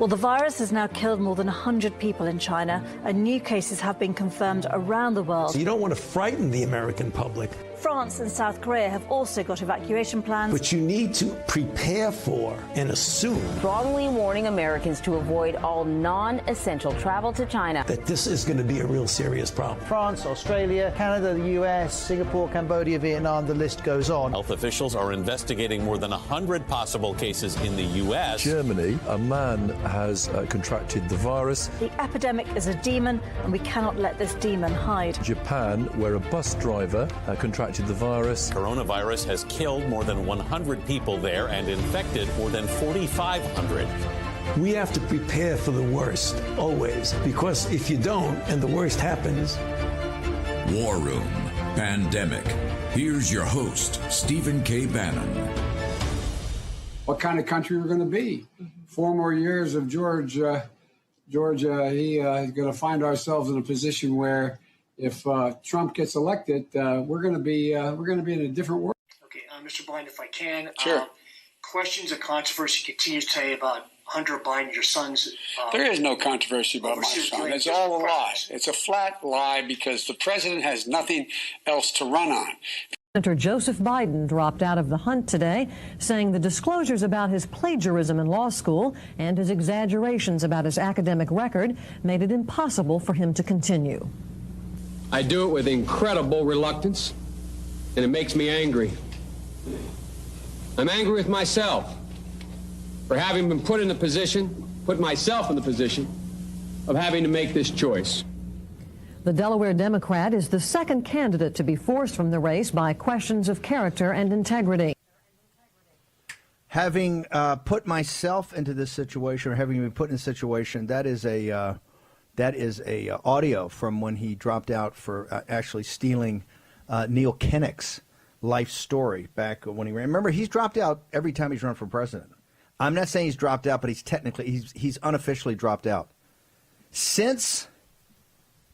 Well, the virus has now killed more than 100 people in China, and new cases have been confirmed around the world. So you don't want to frighten the American public. France and South Korea have also got evacuation plans. But you need to prepare for and assume strongly warning Americans to avoid all non-essential travel to China. That this is going to be a real serious problem. France, Australia, Canada, the US, Singapore, Cambodia, Vietnam, the list goes on. Health officials are investigating more than 100 possible cases in the US. Germany, a man has contracted the virus. The epidemic is a demon, and we cannot let this demon hide. Japan, where a bus driver contracted the virus. Coronavirus has killed more than 100 people there and infected more than 4,500. We have to prepare for the worst, always, because if you don't and the worst happens. War Room Pandemic. Here's your host, Stephen K. Bannon. What kind of country we're going to be? 4 more years of Georgia, he's going to find ourselves in a position where if Trump gets elected, we're going to be in a different world. Okay, Mr. Biden, if I can, sure. Questions of controversy continues today about Hunter Biden, your son's. There is no controversy about my son. It's all a lie. It's a flat lie because the president has nothing else to run on. Senator Joseph Biden dropped out of the hunt today, saying the disclosures about his plagiarism in law school and his exaggerations about his academic record made it impossible for him to continue. I do it with incredible reluctance, and it makes me angry. I'm angry with myself for having been put myself in the position of having to make this choice. The Delaware Democrat is the second candidate to be forced from the race by questions of character and integrity. Having put myself into this situation, or having been put in a situation, that is a audio from when he dropped out for actually stealing Neil Kinnock's life story back when he ran. Remember, he's dropped out every time he's run for president. I'm not saying he's dropped out, but he's unofficially dropped out. Since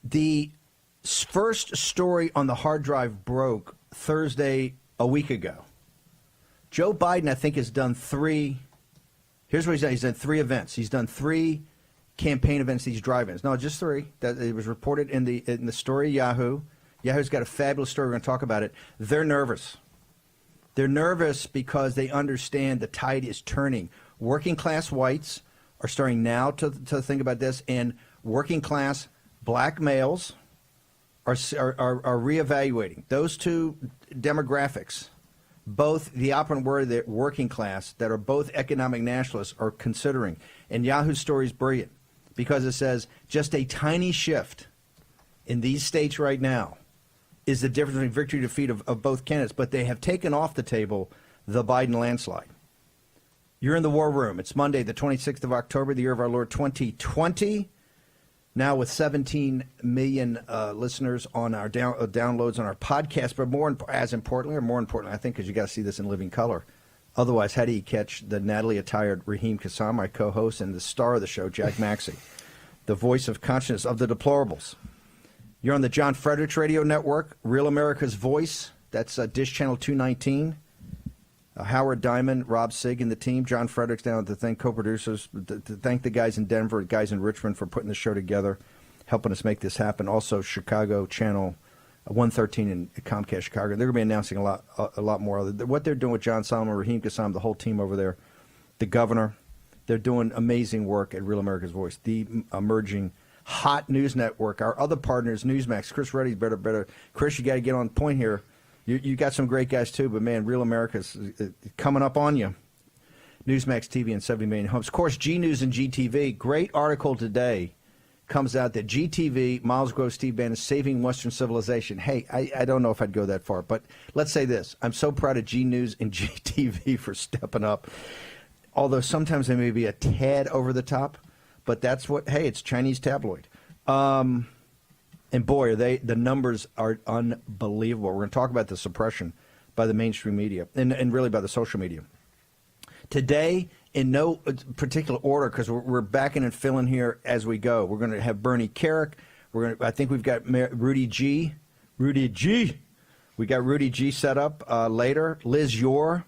the first story on the hard drive broke Thursday a week ago, Joe Biden, I think, has done 3. Here's what he's done. He's done 3 events. He's done 3 campaign events, these drive-ins. No, just 3. That it was reported in the story Yahoo. Yahoo's got a fabulous story. We're going to talk about it. They're nervous. They're nervous because they understand the tide is turning. Working class whites are starting now to think about this, and working class black males are reevaluating. Those 2 demographics, both the operant word, the working class, that are both economic nationalists, are considering. And Yahoo's story is brilliant because it says just a tiny shift in these states right now is the difference between victory and defeat of both candidates. But they have taken off the table the Biden landslide. You're in the War Room. It's Monday, the 26th of October, the year of our Lord 2020. Now with 17 million listeners on our downloads on our podcast. But more importantly, I think, because you got to see this in living color. Otherwise, how do you catch the Natalie-attired Raheem Kassam, my co-host, and the star of the show, Jack Maxey, the voice of conscience of the deplorables? You're on the John Fredericks Radio Network, Real America's Voice. That's Dish Channel 219. Howard Diamond, Rob Sig, and the team. John Fredericks down to thank co-producers, to thank the guys in Denver, the guys in Richmond for putting the show together, helping us make this happen. Also, Chicago Channel 113 in Comcast Chicago. They're going to be announcing a lot more. What they're doing with John Solomon, Raheem Kassam, the whole team over there, the governor, they're doing amazing work at Real America's Voice, the emerging hot news network. Our other partners, Newsmax. Chris Reddy's better. Chris, you got to get on point here. You got some great guys too, but man, Real America's coming up on you. Newsmax TV and 70 million homes. Of course, G News and GTV. Great article today comes out that GTV, Milesguo, Steve Bannon, is saving Western civilization. Hey, I don't know if I'd go that far, but let's say this. I'm so proud of G News and GTV for stepping up, although sometimes they may be a tad over the top, but that's what, hey, it's Chinese tabloid. And boy, the numbers are unbelievable. We're going to talk about the suppression by the mainstream media and really by the social media. Today, in no particular order, because we're backing and filling here as we go. We're going to have Bernie Carrick. I think we've got Rudy G. We got Rudy G set up later. Liz Yore,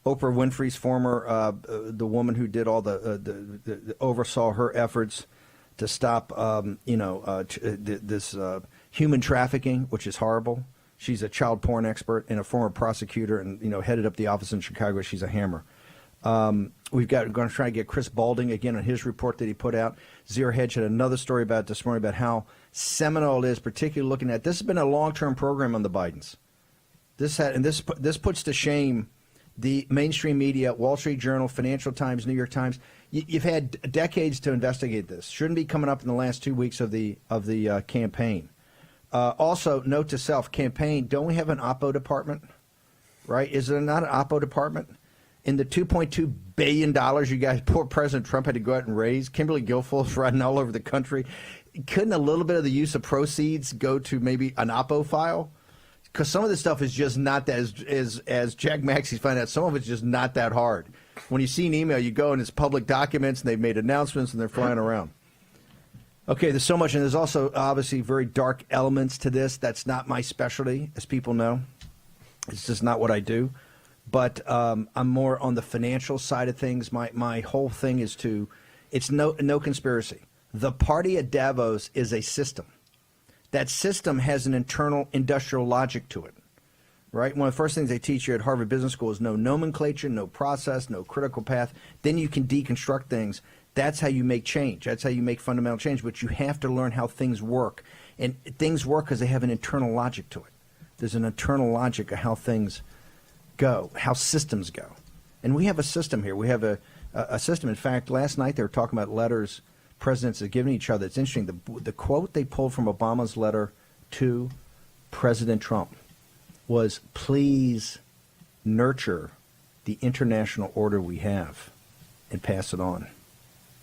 Oprah Winfrey's former, the woman who did all the oversaw her efforts to stop, this human trafficking, which is horrible. She's a child porn expert and a former prosecutor, and headed up the office in Chicago. She's a hammer. We're going to try to get Chris Balding again on his report that he put out. Zero Hedge had another story about it this morning about how seminal it is, particularly looking at this has been a long-term program on the Bidens. This puts to shame the mainstream media, Wall Street Journal, Financial Times, New York Times. You've had decades to investigate this. Shouldn't be coming up in the last 2 weeks of the campaign. Also, note to self, campaign, don't we have an Oppo department? Right? Is there not an Oppo department? In the $2.2 billion you guys, poor President Trump had to go out and raise, Kimberly Guilfoyle's riding all over the country. Couldn't a little bit of the use of proceeds go to maybe an Oppo file? Because some of this stuff is just not that, as Jack Maxey's finding out, some of it's just not that hard. When you see an email, you go and it's public documents, and they've made announcements, and they're flying around. Okay, there's so much, and there's also obviously very dark elements to this. That's not my specialty, as people know. It's just not what I do. But I'm more on the financial side of things. My whole thing is it's no conspiracy. The party at Davos is a system. That system has an internal industrial logic to it, right? One of the first things they teach you at Harvard Business School is no nomenclature, no process, no critical path. Then you can deconstruct things. That's how you make change. That's how you make fundamental change. But you have to learn how things work. And things work because they have an internal logic to it. There's an internal logic of how things go, how systems go. And we have a system here. We have a system. In fact, last night they were talking about letters presidents are giving each other. It's interesting. The quote they pulled from Obama's letter to President Trump was, please nurture the international order we have and pass it on.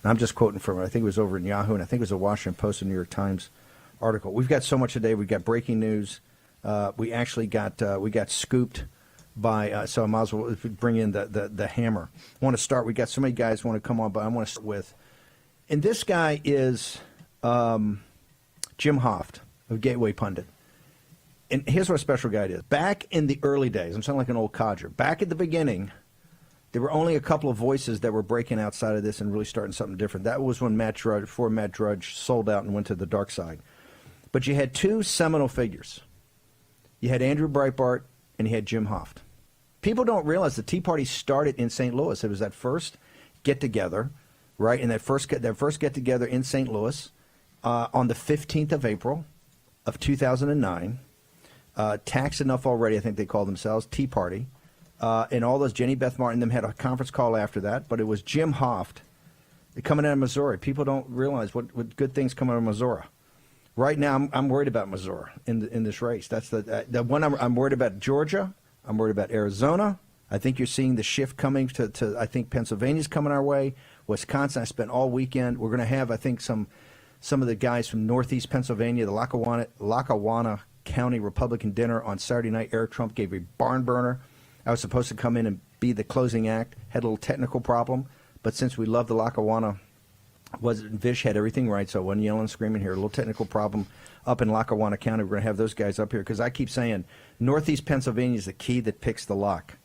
And I'm just quoting from it. I think it was over in Yahoo, and I think it was a Washington Post and New York Times article. We've got so much today. We've got breaking news. We actually got scooped by, so I might as well bring in the hammer. I want to start. We got so many guys who want to come on, but I want to start with, and this guy is Jim Hoft of Gateway Pundit. And here's what a special guy is. Back in the early days, I'm sounding like an old codger. Back at the beginning, there were only a couple of voices that were breaking outside of this and really starting something different. That was when Matt Drudge sold out and went to the dark side. But you had two seminal figures. You had Andrew Breitbart and you had Jim Hoft. People don't realize the Tea Party started in St. Louis. It was that first get-together, right? And that first get-together in St. Louis on the 15th of April of 2009. Taxed enough already, I think they called themselves, Tea Party. And all those, Jenny Beth Martin, them had a conference call after that. But it was Jim Hoft coming out of Missouri. People don't realize what good things come out of Missouri. Right now, I'm worried about Missouri in this race. That's the one I'm worried about. Georgia. I'm worried about Arizona. I think you're seeing the shift coming to I think Pennsylvania's coming our way. Wisconsin, I spent all weekend. We're going to have, I think, some of the guys from Northeast Pennsylvania, the Lackawanna County Republican dinner on Saturday night. Eric Trump gave a barn burner. I was supposed to come in and be the closing act. Had a little technical problem, but since we love the Lackawanna, Vish had everything right, so I wasn't yelling and screaming here. A little technical problem up in Lackawanna County. We're going to have those guys up here because I keep saying Northeast Pennsylvania is the key that picks the lock.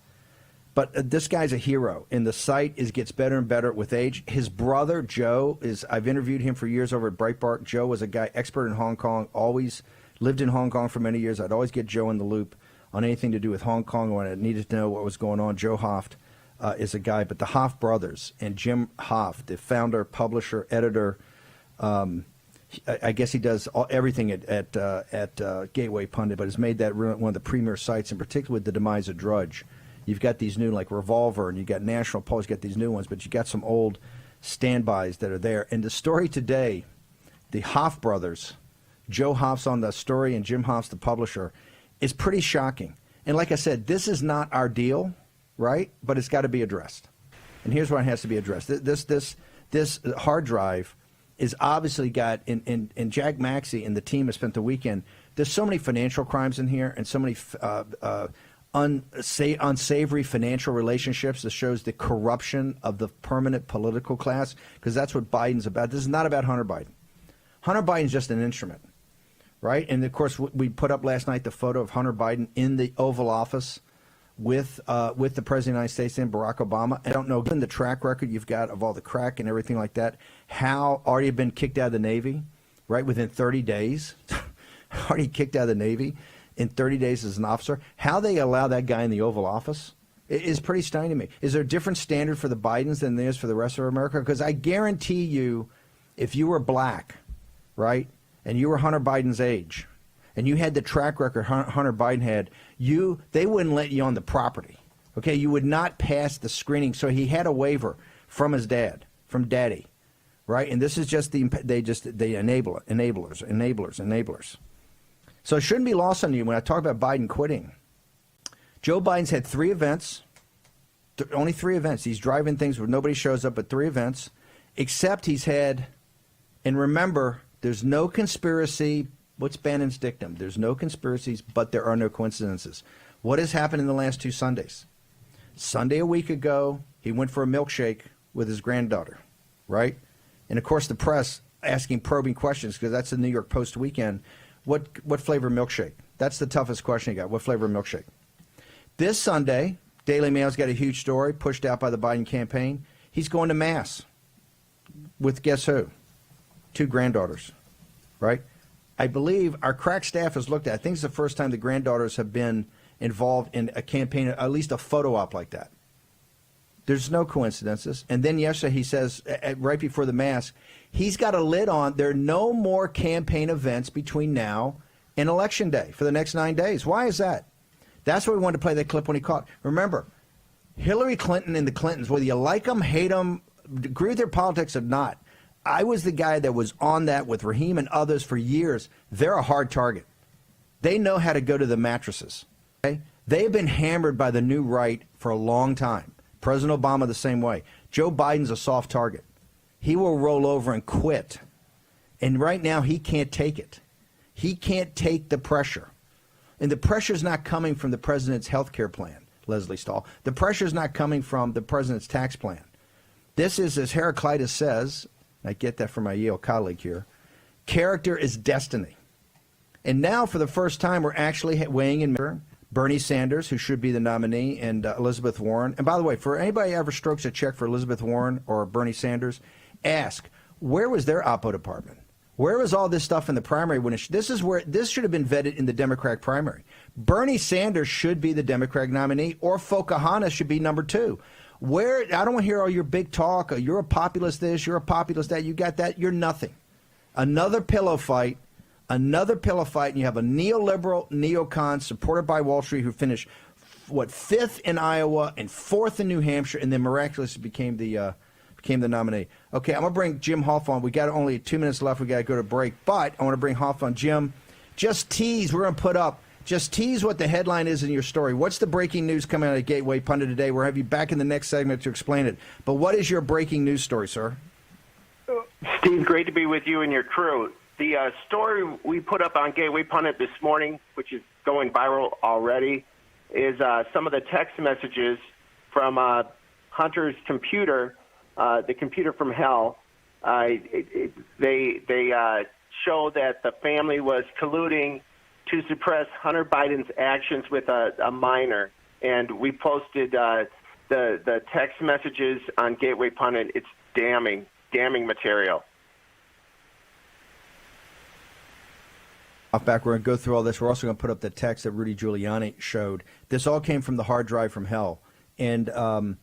But this guy's a hero, and the site gets better and better with age. His brother, Joe, I've interviewed him for years over at Breitbart. Joe was a guy expert in Hong Kong, always lived in Hong Kong for many years. I'd always get Joe in the loop on anything to do with Hong Kong when I needed to know what was going on. Joe Hoft is a guy. But the Hoft brothers and Jim Hoft, the founder, publisher, editor, I guess he does everything at Gateway Pundit, but has made that one of the premier sites, and particularly with the demise of Drudge. You've got these new, like Revolver, and you've got National Post, you've got these new ones, but you've got some old standbys that are there. And the story today, the Hoft brothers, Joe Hoft's on the story and Jim Hoft's the publisher, is pretty shocking. And like I said, this is not our deal, right? But it's got to be addressed. And here's why it has to be addressed. This hard drive is obviously got, and Jack Maxey and the team have spent the weekend, there's so many financial crimes in here and so many unsavory financial relationships that shows the corruption of the permanent political class, because that's what Biden's about. This is not about Hunter Biden. Hunter Biden's just an instrument, right? And, of course, we put up last night the photo of Hunter Biden in the Oval Office with the President of the United States and Barack Obama. I don't know, given the track record you've got of all the crack and everything like that, how already been kicked out of the Navy, right, within 30 days, already kicked out of the Navy in 30 days as an officer, how they allow that guy in the Oval Office is pretty stunning to me. Is there a different standard for the Bidens than there is for the rest of America? Because I guarantee you, if you were black, right, and you were Hunter Biden's age, and you had the track record Hunter Biden had, they wouldn't let you on the property. Okay, you would not pass the screening. So he had a waiver from his dad, from daddy, right? And this is just they enable it, enablers. So it shouldn't be lost on you when I talk about Biden quitting. Joe Biden's had 3 events, only 3 events. He's driving things where nobody shows up at 3 events, except he's had, and remember, there's no conspiracy. What's Bannon's dictum? There's no conspiracies, but there are no coincidences. What has happened in the last 2 Sundays? Sunday a week ago, he went for a milkshake with his granddaughter, right? And, of course, the press asking probing questions because that's the New York Post weekend. What flavor milkshake? That's the toughest question he got. What flavor milkshake? This Sunday, Daily Mail's got a huge story pushed out by the Biden campaign. He's going to Mass with guess who? 2 granddaughters, right? I believe our crack staff has looked at it. I think it's the first time the granddaughters have been involved in a campaign, at least a photo op like that. There's no coincidences. And then yesterday he says, right before the Mass, he's got a lid on. There are no more campaign events between now and Election Day for the next 9 days. Why is that? That's why we wanted to play that clip when he caught. Remember, Hillary Clinton and the Clintons, whether you like them, hate them, agree with their politics or not, I was the guy that was on that with Raheem and others for years. They're a hard target. They know how to go to the mattresses. Okay? They've been hammered by the new right for a long time. President Obama the same way. Joe Biden's a soft target. He will roll over and quit. And right now he can't take it. He can't take the pressure. And the pressure's not coming from the president's health care plan, Leslie Stahl. The pressure's not coming from the president's tax plan. This is, as Heraclitus says, I get that from my Yale colleague here, character is destiny. And now, for the first time, we're actually weighing in Bernie Sanders, who should be the nominee, and Elizabeth Warren. And by the way, for anybody who ever strokes a check for Elizabeth Warren or Bernie Sanders, ask, where was their oppo department? Where was all this stuff in the primary? This should have been vetted in the Democratic primary. Bernie Sanders should be the Democratic nominee, or Pocahontas should be number 2. I don't want to hear all your big talk. You're a populist this, you're a populist that. You got that? You're nothing. Another pillow fight, and you have a neoliberal neocon supported by Wall Street who finished, 5th in Iowa and 4th in New Hampshire, and then miraculously became the nominee. Okay, I'm going to bring Jim Hoff on. We got only 2 minutes left. We got to go to break, but I want to bring Hoff on. Jim, just tease what the headline is in your story. What's the breaking news coming out of Gateway Pundit today? We'll have you back in the next segment to explain it. But what is your breaking news story, sir? Steve, great to be with you and your crew. The story we put up on Gateway Pundit this morning, which is going viral already, is some of the text messages from Hunter's computer, the computer from hell. They show that the family was colluding to suppress Hunter Biden's actions with a minor. And we posted the text messages on Gateway Pundit. It's damning material. Back, we're going to go through all this. We're also going to put up the text that Rudy Giuliani showed. This all came from the hard drive from hell. And, the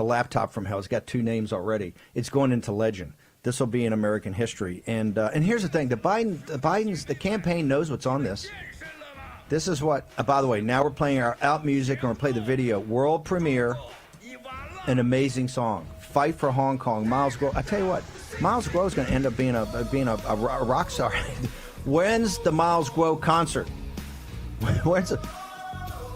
laptop from hell. It's got 2 names already. It's going into legend. This will be in American history. And here's the thing. The campaign knows what's on this. This is what, by the way, now we're playing our out music and we're playing the video. World premiere, an amazing song. Fight for Hong Kong. Milesguo. I tell you what, Milesguo is going to end up being a rock star. When's the Milesguo concert?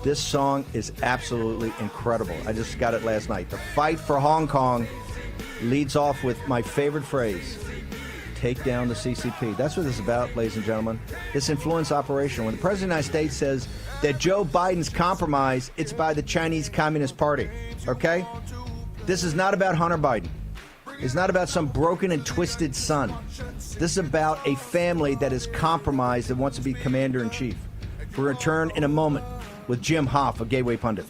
This song is absolutely incredible. I just got it last night. The Fight for Hong Kong leads off with my favorite phrase, take down the CCP. That's what this is about, ladies and gentlemen. This influence operation. When the President of the United States says that Joe Biden's compromised, it's by the Chinese Communist Party, okay? This is not about Hunter Biden. It's not about some broken and twisted son. This is about a family that is compromised and wants to be commander-in-chief. We'll return in a moment. with Jim Hoff of Gateway Pundit.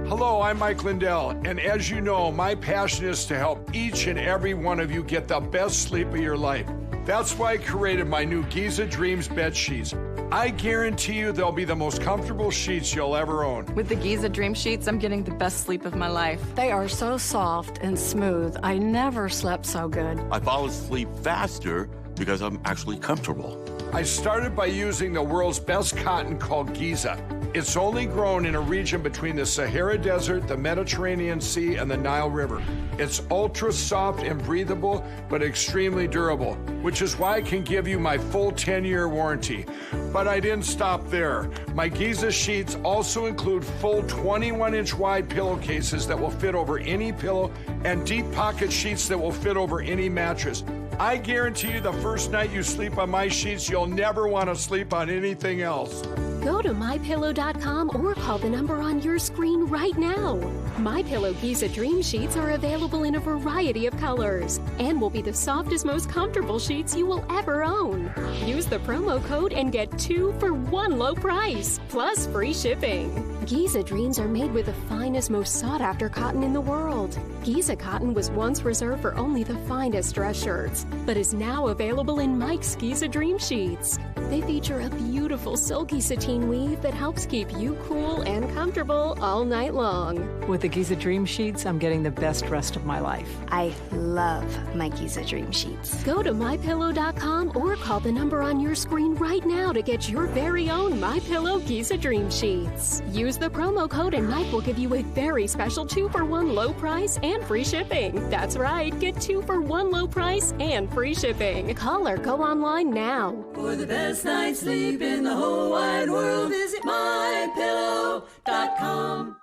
Hello, I'm Mike Lindell, and as you know, my passion is to help each and every one of you get the best sleep of your life. That's why I created my new Giza Dreams bed sheets. I guarantee you they'll be the most comfortable sheets you'll ever own. With the Giza Dream Sheets, I'm getting the best sleep of my life. They are so soft and smooth. I never slept so good. I fall asleep faster because I'm actually comfortable. I started by using the world's best cotton called Giza. It's only grown in a region between the Sahara Desert, the Mediterranean Sea, and the Nile River. It's ultra soft and breathable, but extremely durable, which is why I can give you my full 10-year warranty. But I didn't stop there. My Giza sheets also include full 21-inch wide pillowcases that will fit over any pillow and deep pocket sheets that will fit over any mattress. I guarantee you the first night you sleep on my sheets, you'll never want to sleep on anything else. Go to MyPillow.com or call the number on your screen right now. MyPillow Giza Dream Sheets are available in a variety of colors and will be the softest, most comfortable sheets you will ever own. Use the promo code and get 2 for 1 low price, plus free shipping. Giza Dreams are made with the finest, most sought-after cotton in the world. Giza cotton was once reserved for only the finest dress shirts, but is now available in Mike's Giza Dream Sheets. They feature a beautiful silky sateen weave that helps keep you cool and comfortable all night long. With the Giza Dream Sheets, I'm getting the best rest of my life. I love my Giza Dream Sheets. Go to MyPillow.com or call the number on your screen right now to get your very own MyPillow Giza Dream Sheets. Use the promo code and Mike will give you a very special 2 for 1 low price and free shipping. That's right, get 2 for 1 low price and free shipping. Call or go online now. For the best night's sleep in the whole wide world, visit MyPillow.com.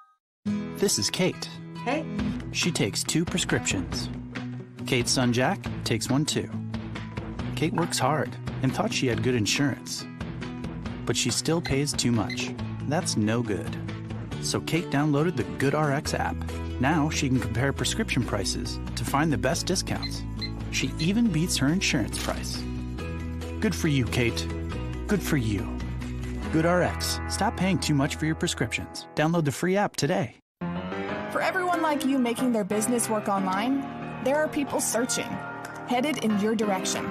This is Kate. Hey. She takes 2 prescriptions. Kate's son Jack takes 1 too. Kate works hard and thought she had good insurance. But she still pays too much. That's no good. So Kate downloaded the GoodRx app. Now she can compare prescription prices to find the best discounts. She even beats her insurance price. Good for you, Kate. Good for you. GoodRx. Stop paying too much for your prescriptions. Download the free app today. For everyone like you making their business work online, there are people searching, headed in your direction.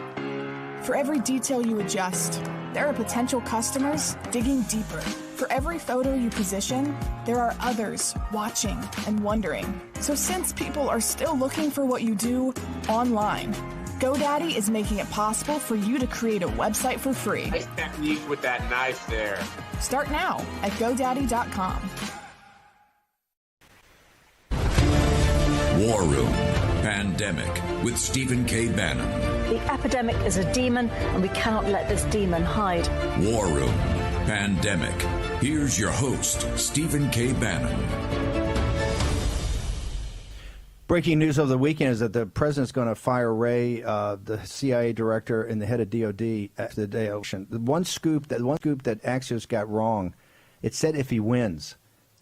For every detail you adjust, there are potential customers digging deeper. For every photo you position, there are others watching and wondering. So since people are still looking for what you do online, GoDaddy is making it possible for you to create a website for free. Nice technique with that knife there. Start now at GoDaddy.com. War Room Pandemic with Stephen K. Bannon. The epidemic is a demon, and we cannot let this demon hide. War Room Pandemic. Here's your host, Stephen K. Bannon. Breaking news over the weekend is that the president's going to fire Wray, the CIA director and the head of DOD, after the day of election. The one scoop that Axios got wrong, it said if he wins,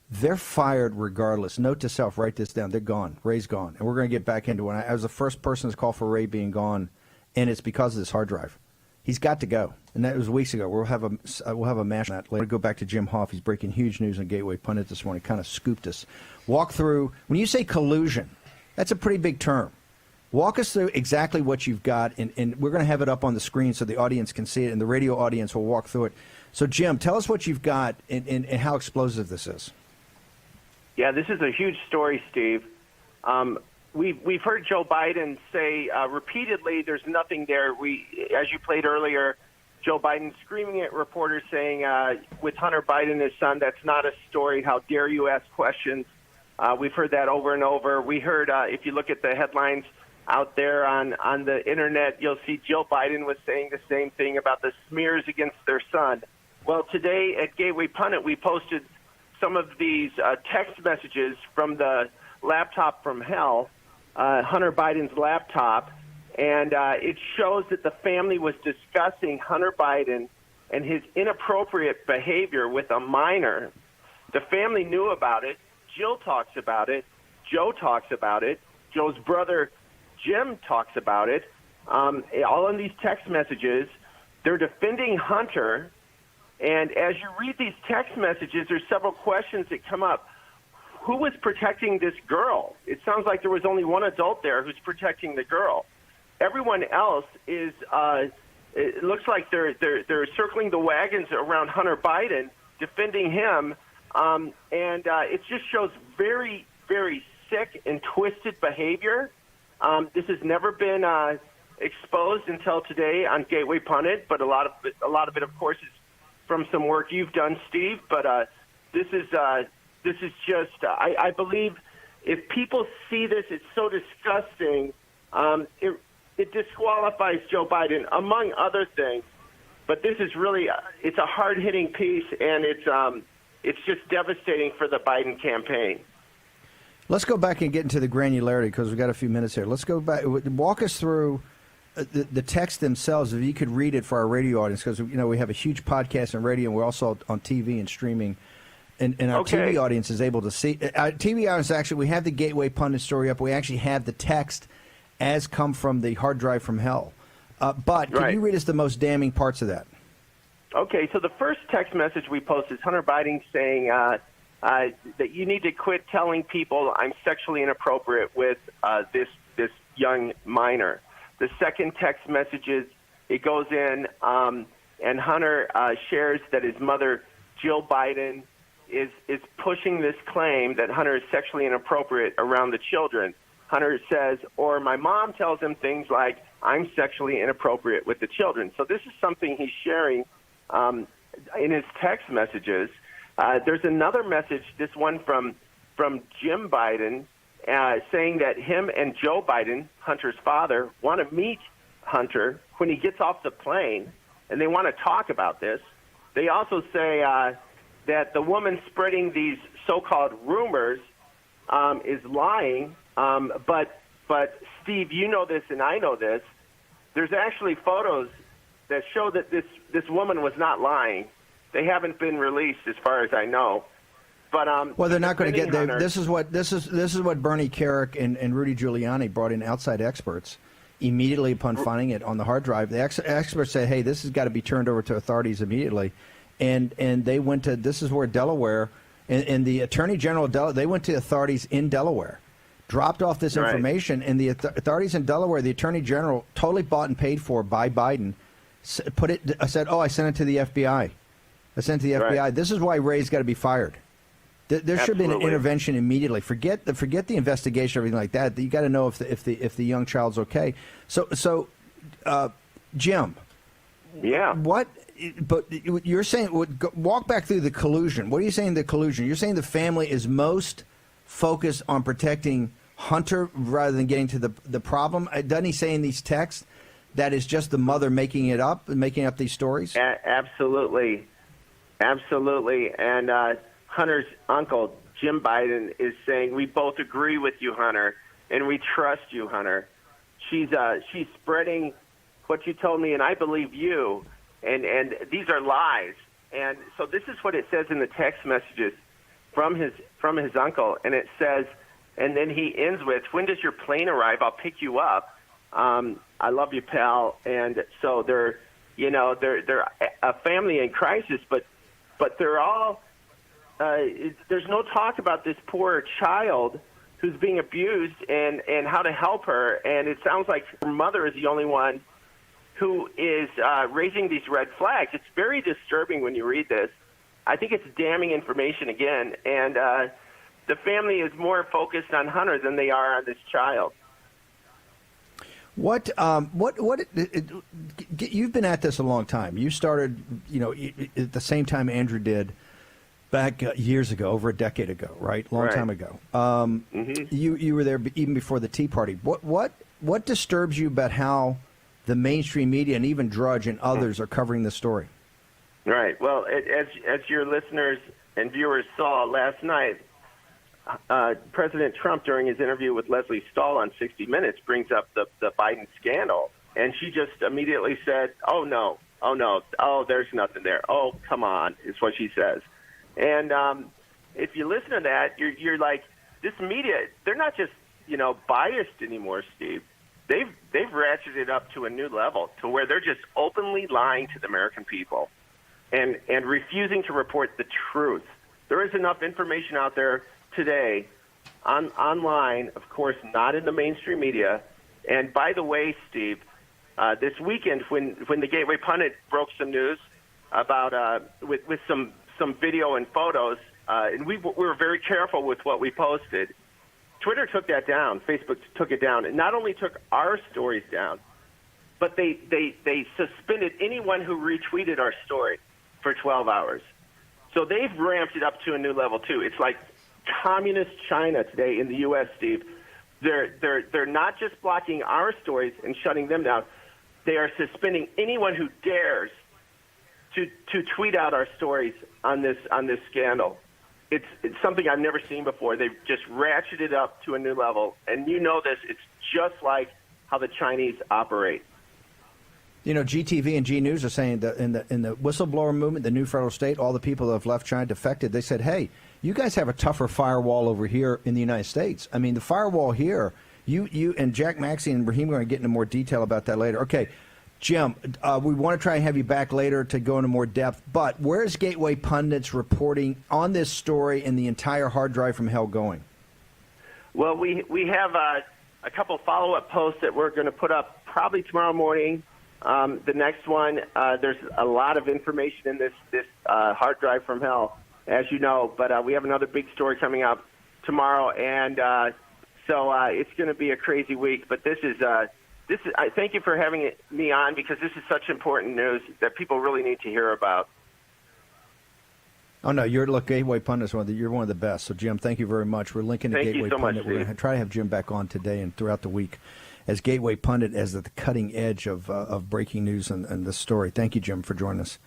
they're fired regardless. Note to self, write this down. They're gone. Ray's gone. And we're going to get back into it. I was the first person to call for Ray being gone, and it's because of this hard drive. He's got to go. And that was weeks ago. We'll have a mash on that later. We'll go back to Jim Hoff. He's breaking huge news on Gateway Pundit this morning. Kind of scooped us. Walk through. When you say collusion, that's a pretty big term. Walk us through exactly what you've got, and we're going to have it up on the screen so the audience can see it, and the radio audience will walk through it. So, Jim, tell us what you've got and how explosive this is. Yeah, this is a huge story, Steve. We've heard Joe Biden say repeatedly there's nothing there. As you played earlier, Joe Biden screaming at reporters saying, with Hunter Biden, his son, that's not a story. How dare you ask questions? We've heard that over and over. We heard, if you look at the headlines out there on the Internet, you'll see Joe Biden was saying the same thing about the smears against their son. Well, today at Gateway Pundit, we posted some of these text messages from the laptop from hell, Hunter Biden's laptop, and it shows that the family was discussing Hunter Biden and his inappropriate behavior with a minor. The family knew about it. Jill talks about it. Joe talks about it. Joe's brother Jim talks about it. All in these text messages, they're defending Hunter And as you read these text messages, there's several questions that come up. Who was protecting this girl? It sounds like there was only one adult there who's protecting the girl. Everyone else is, it looks like they're circling the wagons around Hunter Biden, defending him. And it just shows very, very sick and twisted behavior. This has never been exposed until today on Gateway Pundit, but a lot of it, of course, is from some work you've done, Steve. But this is just, I believe if people see this, it's so disgusting. It disqualifies Joe Biden, among other things. But this is really, it's a hard-hitting piece, and it's just devastating for the Biden campaign. Let's go back and get into the granularity because we've got a few minutes here. Let's go back. Walk us through the text themselves, if you could read it for our radio audience, because we have a huge podcast and radio, and we're also on TV and streaming. And our TV audience is able to see. Our TV audience, actually, we have the Gateway Pundit story up. We actually have the text as come from the hard drive from hell. But can you read us the most damning parts of that? Okay, so the first text message we post is Hunter Biden saying that you need to quit telling people I'm sexually inappropriate with this young minor. The second text message is, it goes in, and Hunter shares that his mother, Jill Biden, is pushing this claim that Hunter is sexually inappropriate around the children. Hunter says, or my mom tells him things like, I'm sexually inappropriate with the children. So this is something he's sharing in his text messages. There's another message, this one from Jim Biden, saying that him and Joe Biden, Hunter's father, want to meet Hunter when he gets off the plane, and they want to talk about this. They also say that the woman spreading these so-called rumors is lying. But Steve, you know this and I know this. There's actually photos that show that this woman was not lying. They haven't been released, as far as I know. But well, they're not going to get there. This is what Bernie Kerik and Rudy Giuliani brought in outside experts immediately upon finding it on the hard drive. The experts say, hey, this has got to be turned over to authorities immediately. And they went to, this is where Delaware, and the Attorney General of Delaware, they went to authorities in Delaware, dropped off this information, and the authorities in Delaware, the Attorney General, totally bought and paid for by Biden, said, I sent it to the FBI. I sent it to the FBI. This is why Ray's got to be fired. There should be an intervention immediately. Forget the investigation, everything like that. You got to know if the young child's okay. So, Jim. Yeah. What? But you're saying, walk back through the collusion. What are you saying? The collusion. You're saying the family is most focused on protecting Hunter rather than getting to the problem. Doesn't he say in these texts that is just the mother making it up and making up these stories? Absolutely. And Hunter's uncle, Jim Biden, is saying, we both agree with you, Hunter, and we trust you, Hunter. She's spreading what you told me, and I believe you, and these are lies. And so this is what it says in the text messages from his uncle, and it says, and then he ends with, when does your plane arrive? I'll pick you up. I love you, pal. And so they're a family in crisis, but they're all. There's no talk about this poor child who's being abused and how to help her. And it sounds like her mother is the only one who is raising these red flags. It's very disturbing when you read this. I think it's damning information again. And the family is more focused on Hunter than they are on this child. What you've been at this a long time. You started, at the same time Andrew did back years ago, over a decade ago, right? Long time ago. You were there even before the Tea Party. What disturbs you about how the mainstream media and even Drudge and others are covering this story? Right. Well, as your listeners and viewers saw last night, President Trump, during his interview with Leslie Stahl on 60 Minutes, brings up the Biden scandal. And she just immediately said, oh, no, there's nothing there. Oh, come on, is what she says. And if you listen to that, you're like, this media, they're not just, biased anymore, Steve. They've ratcheted up to a new level to where they're just openly lying to the American people. and refusing to report the truth. There is enough information out there today online, of course, not in the mainstream media. And by the way, Steve, this weekend when the Gateway Pundit broke some news about with some video and photos, and we were very careful with what we posted. Twitter took that down. Facebook took it down. And not only took our stories down, but they suspended anyone who retweeted our story for 12 hours. So they've ramped it up to a new level too. It's like communist China today in the U.S., Steve. They're not just blocking our stories and shutting them down. They are suspending anyone who dares to tweet out our stories on this scandal. It's something I've never seen before. They've just ratcheted up to a new level, and you know this. It's just like how the Chinese operate. You know, GTV and G News are saying that in the whistleblower movement, the new federal state, all the people that have left China defected, they said, hey, you guys have a tougher firewall over here in the United States. I mean, the firewall here, you and Jack Maxey and Raheem are going to get into more detail about that later. Okay, Jim, we want to try and have you back later to go into more depth, but where's Gateway Pundit's reporting on this story and the entire hard drive from hell going? Well, we have a couple follow-up posts that we're going to put up probably tomorrow morning. The next one, there's a lot of information in this hard drive from hell, as you know, but we have another big story coming up tomorrow, and so it's going to be a crazy week. But this is I thank you for having me on, because this is such important news that people really need to hear about. Oh, no, Gateway Pundit, you're one of the best. So, Jim, thank you very much. We're linking to Gateway Pundit. We're going to try to have Jim back on today and throughout the week as Gateway Pundit, as at the cutting edge of breaking news and this story. Thank you, Jim, for joining us.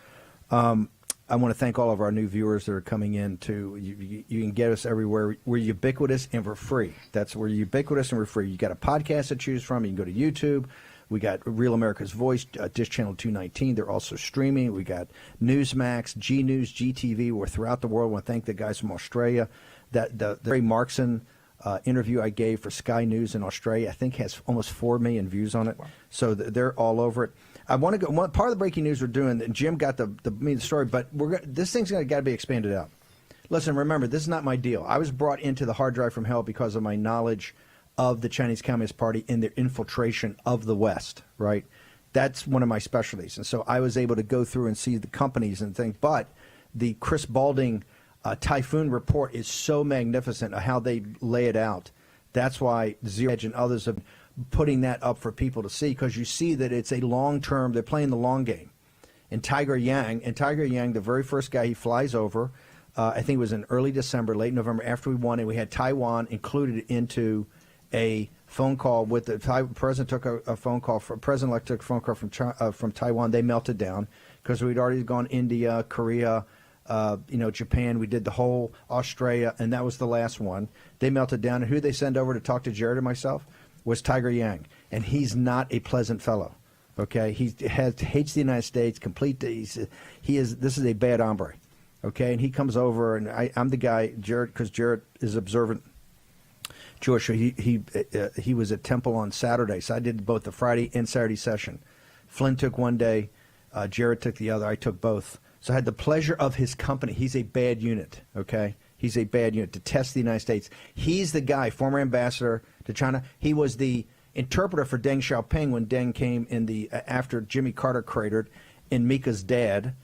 I want to thank all of our new viewers that are coming in, too. You can get us everywhere. We're ubiquitous and we're free. We're ubiquitous and we're free. You got a podcast to choose from. You can go to YouTube. We got Real America's Voice, Dish Channel 219. They're also streaming. We got Newsmax, G News, GTV. We're throughout the world. I want to thank the guys from Australia. The Ray Markson interview I gave for Sky News in Australia, I think has almost 4 million views on it. Wow. So they're all over it. I want to go. Part of the breaking news we're doing, and Jim got the story, but this thing's got to be expanded out. Listen, remember, this is not my deal. I was brought into the hard drive from hell because of my knowledge of the Chinese Communist Party and their infiltration of the West, right? That's one of my specialties. And so I was able to go through and see the companies and things. But the Chris Balding Typhoon report is so magnificent of how they lay it out. That's why Zero Hedge and others have putting that up for people to see, because you see that it's a long-term, they're playing the long game. And Tiger Yang, the very first guy he flies over, I think it was in early December, late November, after we won, and we had Taiwan included into a phone call with the president. Took a phone call from President-elect took a phone call from Taiwan. They melted down because we'd already gone India, Korea, Japan. We did the whole Australia, and that was the last one. They melted down. And who they send over to talk to Jared and myself was Tiger Yang, and he's not a pleasant fellow. Okay, he hates the United States. This is a bad hombre. Okay, and he comes over, and I'm the guy, Jared, because Jared is observant Jewish. He was at Temple on Saturday, so I did both the Friday and Saturday session. Flynn took one day, Jared took the other. I took both. So I had the pleasure of his company. He's a bad unit. Okay, he's a bad unit to test the United States. He's the guy, former ambassador to China. He was the interpreter for Deng Xiaoping when Deng came in after Jimmy Carter cratered, and Mika's dad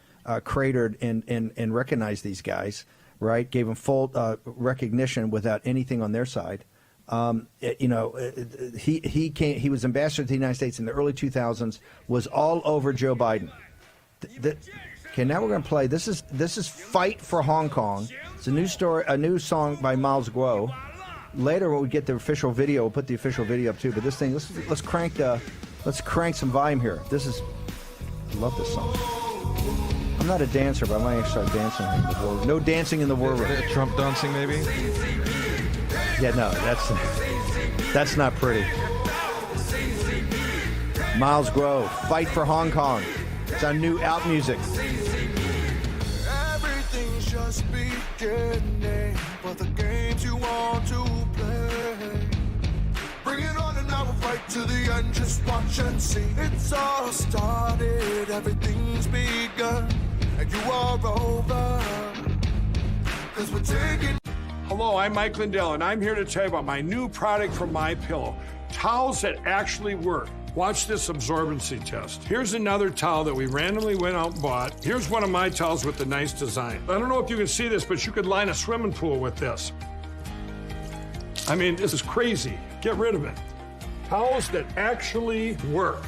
cratered and recognized these guys, right? Gave them full recognition without anything on their side. He was ambassador to the United States in the early 2000s. Was all over Joe Biden. Okay, now we're going to play. This is "Fight for Hong Kong." It's a new story, a new song by Milesguo. Later, when we get the official video, we'll put the official video up too. But this thing, let's crank some volume here. I love this song. I'm not a dancer, but I might start dancing in the war. No dancing in the war room. Trump dancing, maybe? Yeah, no, that's not pretty. Milesguo, "Fight for Hong Kong." It's our new out music. Everything's just beginning, but the games you want to play. Bring it on and I will fight to the end. Just watch and see. It's all started, everything's begun. and you are over. 'Cause we're taking. Hello, I'm Mike Lindell, and I'm here to tell you about my new product from MyPillow. Towels that actually work. Watch this absorbency test. Here's another towel that we randomly went out and bought. Here's one of my towels with the nice design. I don't know if you can see this, but you could line a swimming pool with this. I mean, this is crazy. Get rid of it. Towels that actually work.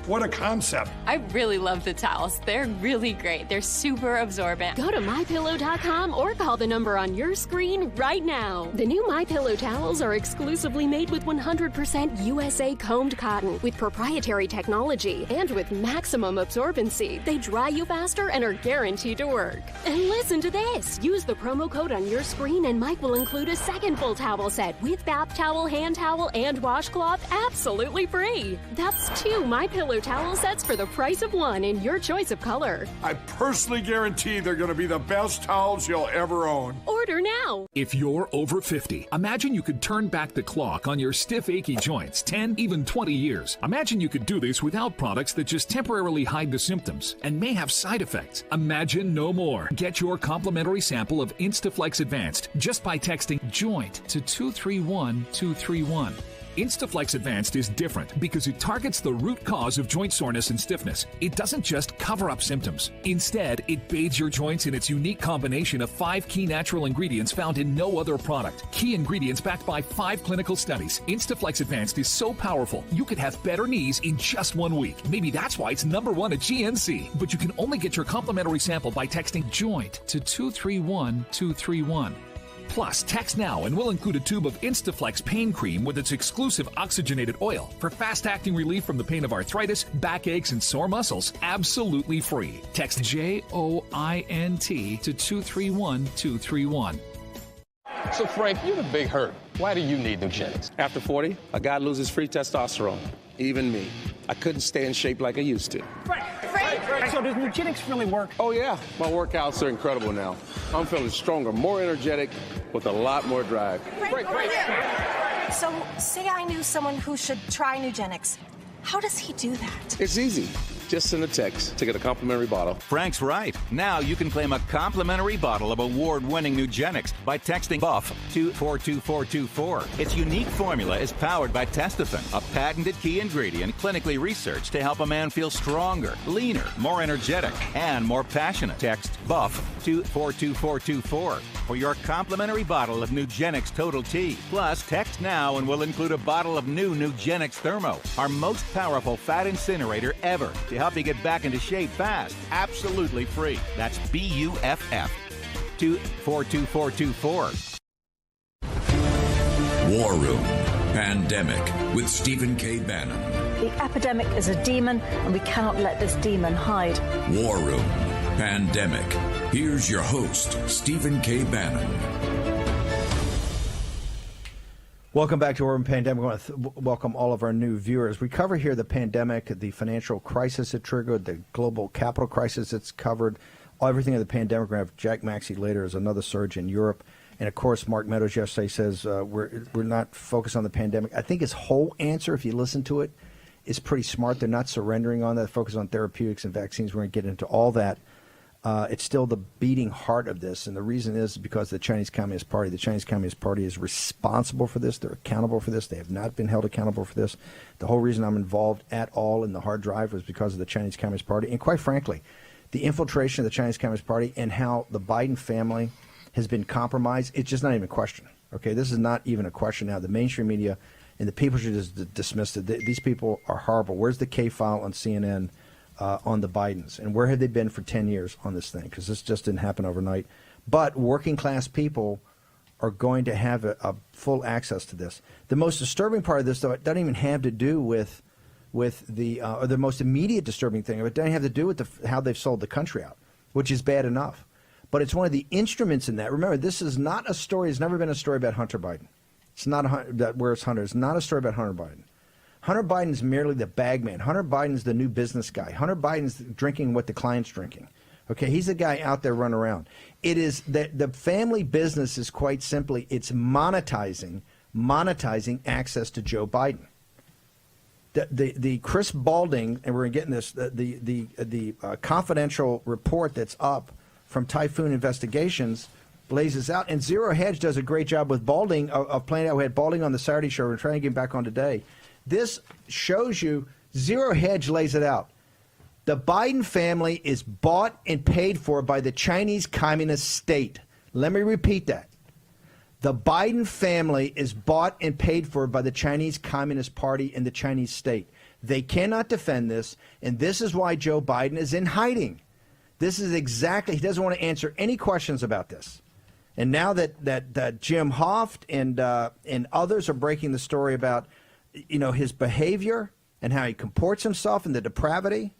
What a concept. I really love the towels. They're really great. They're super absorbent. Go to MyPillow.com or call the number on your screen right now. The new MyPillow towels are exclusively made with 100% USA combed cotton with proprietary technology and with maximum absorbency. They dry you faster and are guaranteed to work. And listen to this. Use the promo code on your screen and Mike will include a second full towel set with bath towel, hand towel, and washcloth absolutely free. That's 2 MyPillow towel sets for the price of 1 in your choice of color. I personally guarantee they're going to be the best towels you'll ever own. Order now. If you're over 50, imagine you could turn back the clock on your stiff, achy joints 10, even 20 years. Imagine you could do this without products that just temporarily hide the symptoms and may have side effects. Imagine no more. Get your complimentary sample of Instaflex Advanced just by texting JOINT to 231231. Instaflex Advanced is different because it targets the root cause of joint soreness and stiffness. It doesn't just cover up symptoms. Instead, it bathes your joints in its unique combination of 5 key natural ingredients found in no other product. Key ingredients backed by 5 clinical studies. Instaflex Advanced is so powerful, you could have better knees in just 1 week. Maybe that's why it's #1 at GNC. But you can only get your complimentary sample by texting JOINT to 231231. Plus, text now and we'll include a tube of Instaflex pain cream with its exclusive oxygenated oil for fast-acting relief from the pain of arthritis, backaches, and sore muscles, absolutely free. Text JOINT to 231231. So, Frank, you're the big hurt. Why do you need Nugenics? After 40, a guy loses free testosterone. Even me. I couldn't stay in shape like I used to. Frank. So does Nugenics really work? Oh, yeah. My workouts are incredible now. I'm feeling stronger, more energetic, with a lot more drive. Frank. So, say I knew someone who should try Nugenics. How does he do that? It's easy. Just send a text to get a complimentary bottle. Frank's right. Now you can claim a complimentary bottle of award-winning Nugenics by texting BUFF to 42424. Its unique formula is powered by Testofen, a patented key ingredient clinically researched to help a man feel stronger, leaner, more energetic, and more passionate. Text BUFF to 42424 for your complimentary bottle of Nugenics Total T. Plus, text now and we'll include a bottle of new Nugenics Thermo, our most powerful fat incinerator ever, to help you get back into shape fast, absolutely free. That's BUFF to 42424. War Room Pandemic with Stephen K. Bannon. The epidemic is a demon, and we cannot let this demon hide. War Room Pandemic. Here's your host, Stephen K. Bannon. Welcome back to Urban Pandemic. I want to welcome all of our new viewers. We cover here the pandemic, the financial crisis it triggered, the global capital crisis it's covered, everything of the pandemic. We're going to have Jack Maxey later. There's another surge in Europe. And, of course, Mark Meadows yesterday says we're not focused on the pandemic. I think his whole answer, if you listen to it, is pretty smart. They're not surrendering on that. Focus on therapeutics and vaccines. We're going to get into all that. It's still the beating heart of this, and the reason is because the Chinese Communist Party. The Chinese Communist Party is responsible for this. They're accountable for this. They have not been held accountable for this. The whole reason I'm involved at all in the hard drive was because of the Chinese Communist Party, and quite frankly, the infiltration of the Chinese Communist Party and how the Biden family has been compromised. It's just not even a question. Okay, this is not even a question now. The mainstream media and the people should just dismiss it. These people are horrible. Where's the K-file on CNN? On the Bidens, and where have they been for 10 years on this thing? Because this just didn't happen overnight. But working class people are going to have a full access to this. The most disturbing part of this, though, it doesn't even have to do with the or the most immediate disturbing thing. It doesn't have to do with how they've sold the country out, which is bad enough. But it's one of the instruments in that. Remember, this is not a story. It's never been a story about Hunter Biden. It's not where it's Hunter. It's not a story about Hunter Biden. Hunter Biden's merely the bagman. Hunter Biden's the new business guy. Hunter Biden's drinking what the client's drinking. Okay, he's the guy out there running around. It is that the family business is quite simply it's monetizing access to Joe Biden. The Chris Balding, and we're getting this, the confidential report that's up from Typhoon Investigations blazes out, and Zero Hedge does a great job with Balding of playing out. We had Balding on the Saturday show. We're trying to get him back on today. This shows you, Zero Hedge lays it out. The Biden family is bought and paid for by the Chinese Communist state. Let me repeat that. The Biden family is bought and paid for by the Chinese Communist Party and the Chinese state. They cannot defend this, and this is why Joe Biden is in hiding. This is exactly, he doesn't want to answer any questions about this. And now that Jim Hoft and others are breaking the story about, his behavior and how he comports himself and the depravity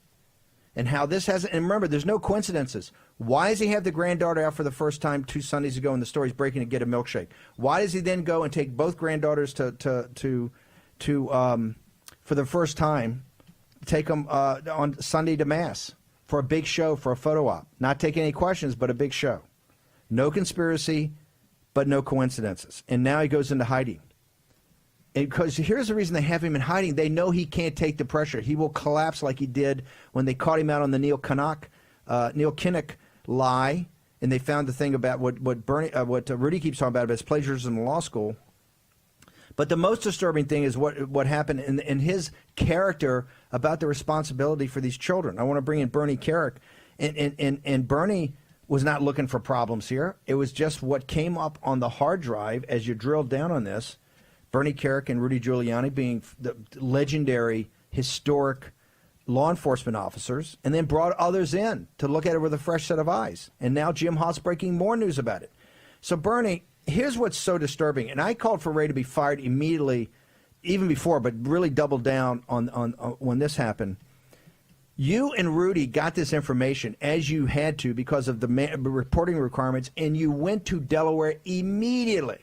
and how this hasn't, and remember, there's no coincidences. Why does he have the granddaughter out for the first time 2 Sundays ago, and the story's breaking to get a milkshake? Why does he then go and take both granddaughters to for the first time, take them on Sunday to Mass for a big show, for a photo op? Not taking any questions, but a big show. No conspiracy, but no coincidences. And now he goes into hiding. Because here's the reason they have him in hiding. They know he can't take the pressure. He will collapse like he did when they caught him out on the Neil Kinnock lie, and they found the thing about what Rudy keeps talking about his plagiarism in law school. But the most disturbing thing is what happened in his character about the responsibility for these children. I want to bring in Bernie Carrick, and Bernie was not looking for problems here. It was just what came up on the hard drive as you drilled down on this. Bernie Carrick and Rudy Giuliani being the legendary, historic law enforcement officers, and then brought others in to look at it with a fresh set of eyes. And now Jim Hoft's breaking more news about it. So, Bernie, here's what's so disturbing. And I called for Ray to be fired immediately, even before, but really doubled down on when this happened. You and Rudy got this information as you had to because of the reporting requirements, and you went to Delaware immediately.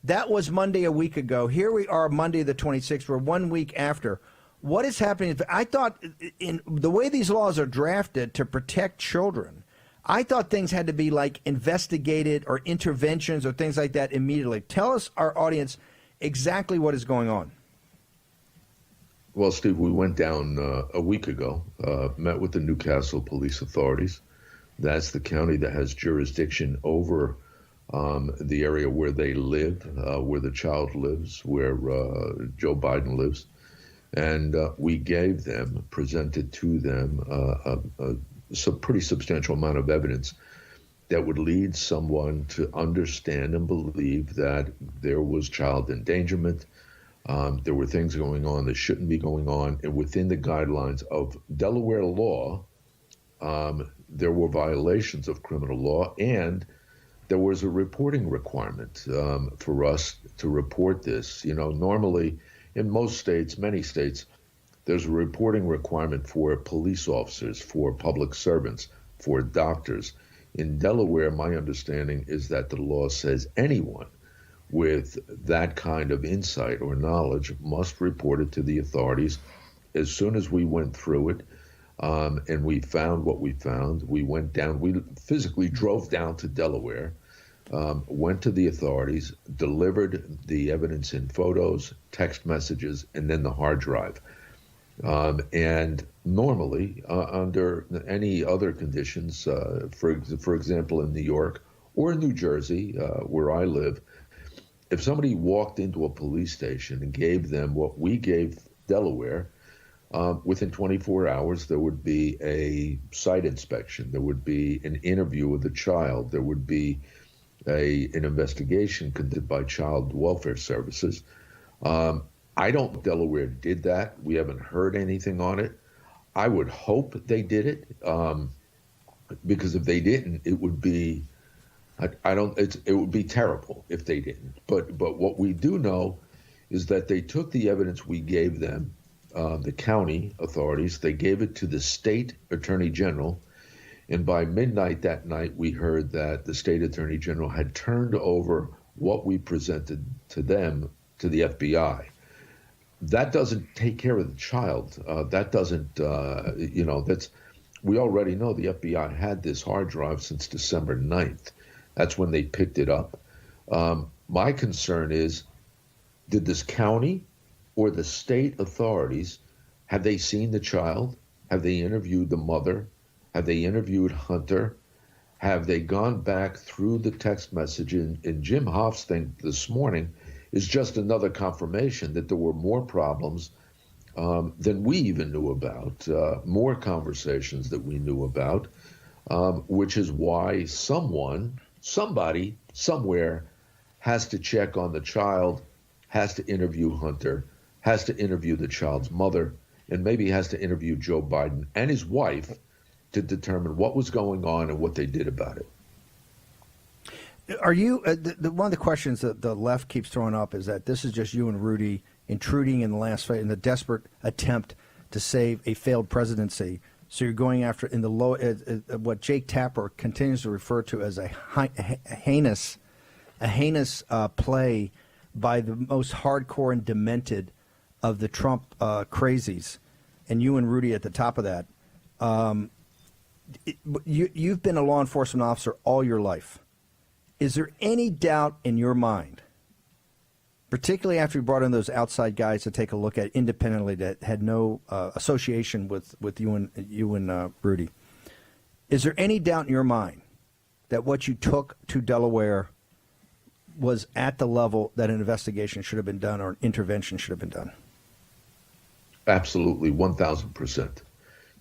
That was Monday a week ago. Here we are, Monday the 26th. We're 1 week after. What is happening? I thought in the way these laws are drafted to protect children, I thought things had to be like investigated or interventions or things like that immediately. Tell us, our audience, exactly what is going on. Well, Steve, we went down a week ago, met with the Newcastle police authorities. That's the county that has jurisdiction over the area where they live, where the child lives, where Joe Biden lives. And we gave them, presented to them, a pretty substantial amount of evidence that would lead someone to understand and believe that there was child endangerment. There were things going on that shouldn't be going on. And within the guidelines of Delaware law, there were violations of criminal law, and there was a reporting requirement for us to report this. Normally in most states, many states, there's a reporting requirement for police officers, for public servants, for doctors. In Delaware, my understanding is that the law says anyone with that kind of insight or knowledge must report it to the authorities. As soon as we went through it, and we found what we found, we went down, we physically drove down to Delaware, went to the authorities, delivered the evidence in photos, text messages, and then the hard drive. And normally, under any other conditions, for example, in New York or in New Jersey, where I live, if somebody walked into a police station and gave them what we gave Delaware, within 24 hours, there would be a site inspection. There would be an interview with the child. There would be an investigation conducted by Child Welfare Services. I don't. Delaware did that. We haven't heard anything on it. I would hope they did it, because if they didn't, it would be. It would be terrible if they didn't. But what we do know is that they took the evidence we gave them, the county authorities. They gave it to the state attorney general. And by midnight that night, we heard that the state attorney general had turned over what we presented to them to the FBI. That doesn't take care of the child. That doesn't, we already know the FBI had this hard drive since December 9th. That's when they picked it up. My concern is, did this county or the state authorities, have they seen the child? Have they interviewed the mother? Have they interviewed Hunter? Have they gone back through the text message? And Jim Hoff's thing this morning is just another confirmation that there were more problems than we even knew about, more conversations that we knew about, which is why somebody, somewhere has to check on the child, has to interview Hunter, has to interview the child's mother, and maybe has to interview Joe Biden and his wife to determine what was going on and what they did about it. Are you one of the questions that the left keeps throwing up is that this is just you and Rudy intruding in the last fight in the desperate attempt to save a failed presidency. So you're going after in the low what Jake Tapper continues to refer to as a heinous play by the most hardcore and demented of the Trump crazies, and you and Rudy at the top of that. You've been a law enforcement officer all your life. Is there any doubt in your mind, particularly after you brought in those outside guys to take a look at it independently that had no association with you and Rudy, is there any doubt in your mind that what you took to Delaware was at the level that an investigation should have been done or an intervention should have been done? Absolutely, 1,000%.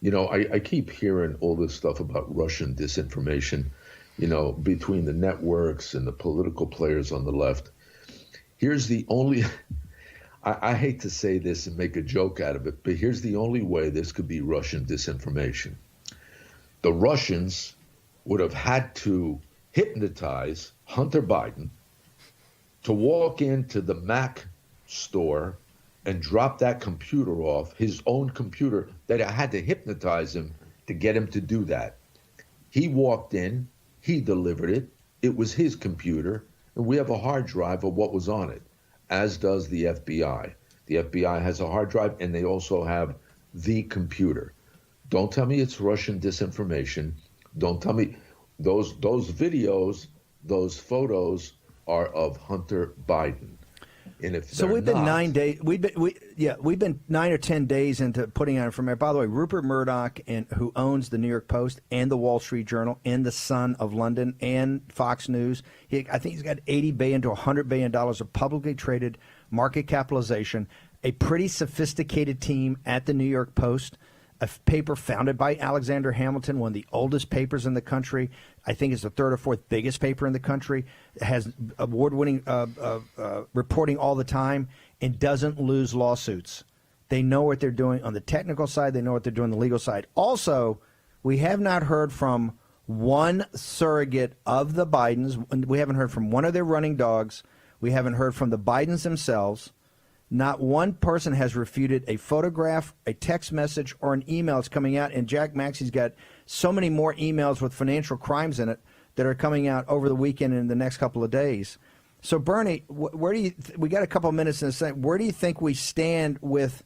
You know, I keep hearing all this stuff about Russian disinformation, you know, between the networks and the political players on the left. Here's the only, I hate to say this and make a joke out of it, but here's the only way this could be Russian disinformation. The Russians would have had to hypnotize Hunter Biden to walk into the Mac store and drop that computer off, his own computer, that I had to hypnotize him to get him to do that. He walked in, he delivered it, it was his computer, and we have a hard drive of what was on it, as does the FBI. The FBI has a hard drive, and they also have the computer. Don't tell me it's Russian disinformation. Don't tell me those videos, those photos are of Hunter Biden. And if so, we've been not, 9 days. We've been 9 or 10 days into putting out information. By the way, Rupert Murdoch, who owns the New York Post and the Wall Street Journal and the Sun of London and Fox News, I think he's got $80 billion to $100 billion of publicly traded market capitalization. A pretty sophisticated team at the New York Post, a paper founded by Alexander Hamilton, one of the oldest papers in the country. I think it's the third or fourth biggest paper in the country. It has award-winning reporting all the time and doesn't lose lawsuits. They know what they're doing on the technical side. They know what they're doing on the legal side. Also, we have not heard from one surrogate of the Bidens. We haven't heard from one of their running dogs. We haven't heard from the Bidens themselves. Not one person has refuted a photograph, a text message, or an email that's coming out. And Jack Maxey's got so many more emails with financial crimes in it that are coming out over the weekend and in the next couple of days. So, Bernie, where do you? We got a couple of minutes in the second. Where do you think we stand with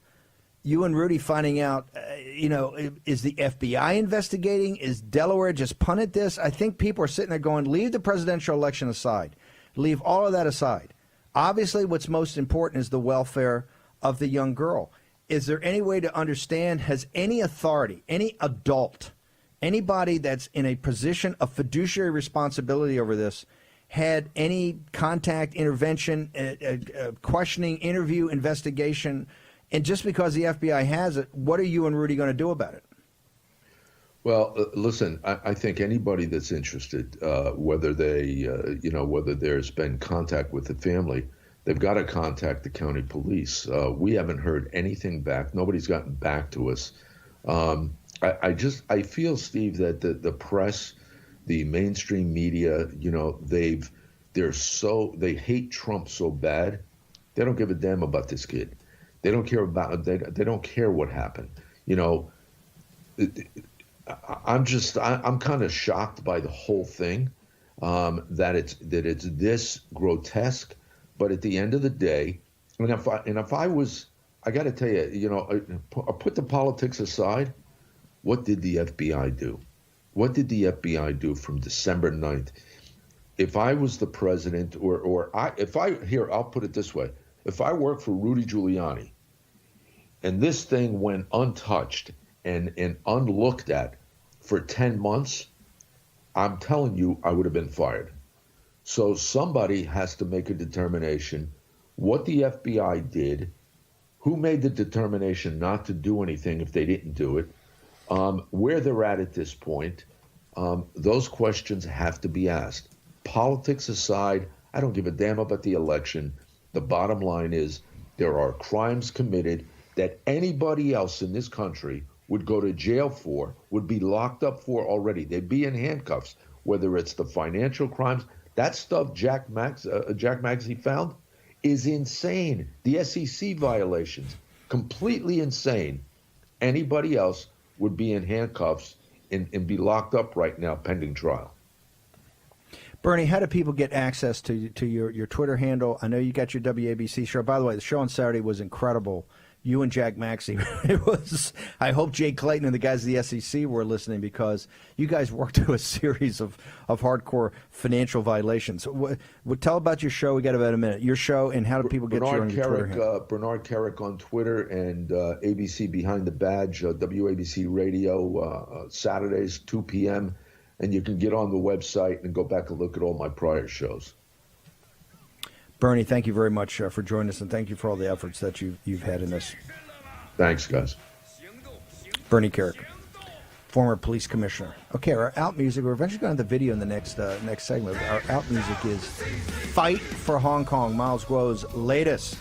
you and Rudy finding out? Is the FBI investigating? Is Delaware just punted this? I think people are sitting there going, leave the presidential election aside, leave all of that aside. Obviously, what's most important is the welfare of the young girl. Is there any way to understand, has any authority, any adult, anybody that's in a position of fiduciary responsibility over this, had any contact, intervention, questioning, interview, investigation? And just because the FBI has it, what are you and Rudy going to do about it? Well, listen, I think anybody that's interested, whether there's been contact with the family, they've got to contact the county police. We haven't heard anything back. Nobody's gotten back to us. I feel, Steve, that the press, the mainstream media, they hate Trump so bad, they don't give a damn about this kid. They don't care they don't care what happened. I'm kind of shocked by the whole thing, that it's this grotesque. But at the end of the day, I got to tell you, put the politics aside. What did the FBI do? What did the FBI do from December 9th? If I was the president, I'll put it this way: if I worked for Rudy Giuliani and this thing went untouched and unlooked at for 10 months, I'm telling you, I would have been fired. So somebody has to make a determination what the FBI did, who made the determination not to do anything if they didn't do it, where they're at this point. Those questions have to be asked. Politics aside, I don't give a damn about the election. The bottom line is there are crimes committed that anybody else in this country would go to jail for, would be locked up for already. They'd be in handcuffs, whether it's the financial crimes. That stuff Jack Maxey found is insane. The SEC violations, completely insane. Anybody else would be in handcuffs and be locked up right now pending trial. Bernie, how do people get access to your Twitter handle? I know you got your WABC show. By the way, the show on Saturday was incredible. You and Jack Maxey. It was. I hope Jay Clayton and the guys of the SEC were listening, because you guys worked through a series of hardcore financial violations. Tell about your show. We got about a minute. Your show, and how do people get you on your Twitter handle? Bernard Carrick on Twitter, and ABC Behind the Badge, WABC Radio, Saturdays, 2 p.m., and you can get on the website and go back and look at all my prior shows. Bernie, thank you very much for joining us, and thank you for all the efforts that you've had in this. Thanks, guys. Bernie Carrick, former police commissioner. Okay, our out music, we're eventually going to have the video in the next segment. Our out music is Fight for Hong Kong, Milesguo's latest.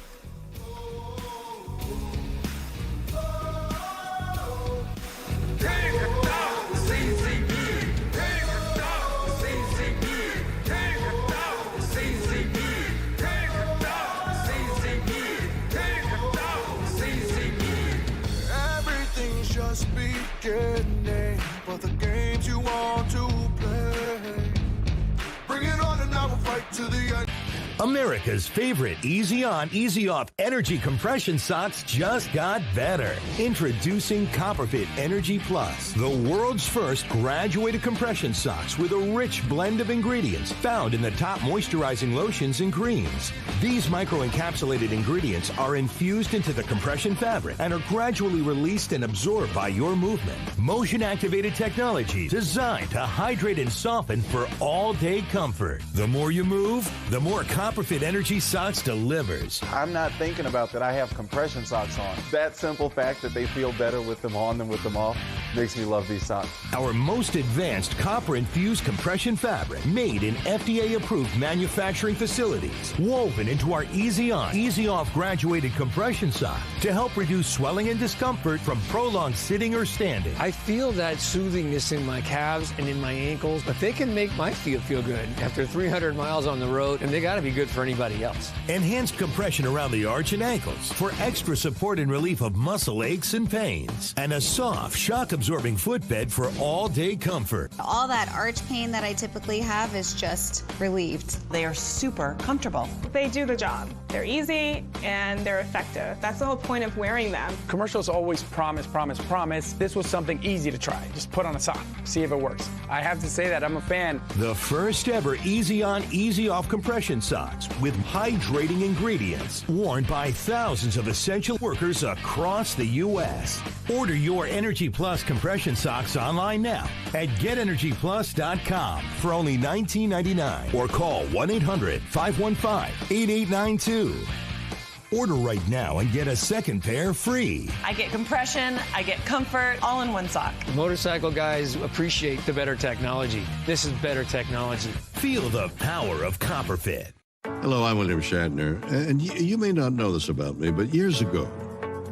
Just beginning, but the games you want to play. Bring it on and now we'll fight to the end. America's favorite easy on, easy off energy compression socks just got better. Introducing Copperfit Energy Plus, the world's first graduated compression socks with a rich blend of ingredients found in the top moisturizing lotions and creams. These microencapsulated ingredients are infused into the compression fabric and are gradually released and absorbed by your movement. Motion-activated technology designed to hydrate and soften for all-day comfort. The more you move, the more Copperfit Energy Socks delivers. I'm not thinking about that I have compression socks on. That simple fact that they feel better with them on than with them off makes me love these socks. Our most advanced copper-infused compression fabric, made in FDA-approved manufacturing facilities, woven into our Easy On, Easy Off graduated compression sock to help reduce swelling and discomfort from prolonged sitting or standing. I feel that soothingness in my calves and in my ankles, but they can make my feet feel good after 300 miles on the road, and they got to be good for anybody else. Enhanced compression around the arch and ankles for extra support and relief of muscle aches and pains. And a soft, shock-absorbing footbed for all-day comfort. All that arch pain that I typically have is just relieved. They are super comfortable. They do the job. They're easy and they're effective. That's the whole point of wearing them. Commercials always promise, promise, promise. This was something easy to try. Just put on a sock, see if it works. I have to say that I'm a fan. The first ever Easy On, Easy Off compression socks with hydrating ingredients, worn by thousands of essential workers across the U.S. Order your Energy Plus compression socks online now at GetEnergyPlus.com for only $19.99 or call 1-800-515-8892. Order right now and get a second pair free. I get compression, I get comfort, all in one sock. Motorcycle guys appreciate the better technology. This is better technology. Feel the power of Copperfit. Hello, I'm William Shatner, and you may not know this about me, but years ago,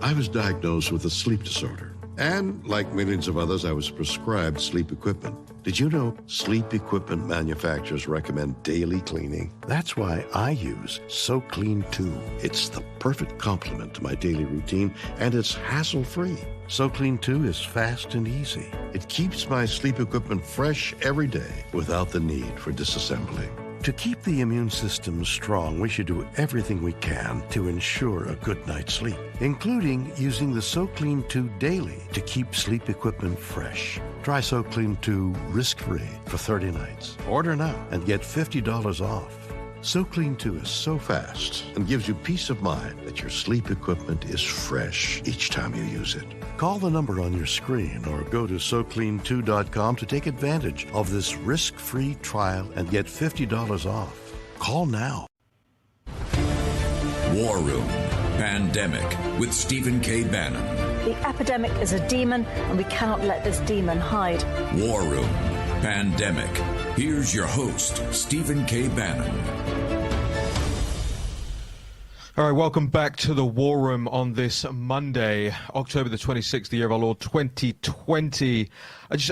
I was diagnosed with a sleep disorder. And like millions of others, I was prescribed sleep equipment. Did you know sleep equipment manufacturers recommend daily cleaning? That's why I use SoClean 2. It's the perfect complement to my daily routine, and it's hassle-free. SoClean 2 is fast and easy. It keeps my sleep equipment fresh every day without the need for disassembly. To keep the immune system strong, we should do everything we can to ensure a good night's sleep, including using the SoClean 2 daily to keep sleep equipment fresh. Try SoClean 2 risk-free for 30 nights. Order now and get $50 off. SoClean 2 is so fast and gives you peace of mind that your sleep equipment is fresh each time you use it. Call the number on your screen or go to SoClean2.com to take advantage of this risk-free trial and get $50 off. Call now. War Room Pandemic with Stephen K. Bannon. The epidemic is a demon, and we cannot let this demon hide. War Room Pandemic. Here's your host, Stephen K. Bannon. All right, welcome back to the War Room on this Monday, October the 26th, the year of our Lord 2020.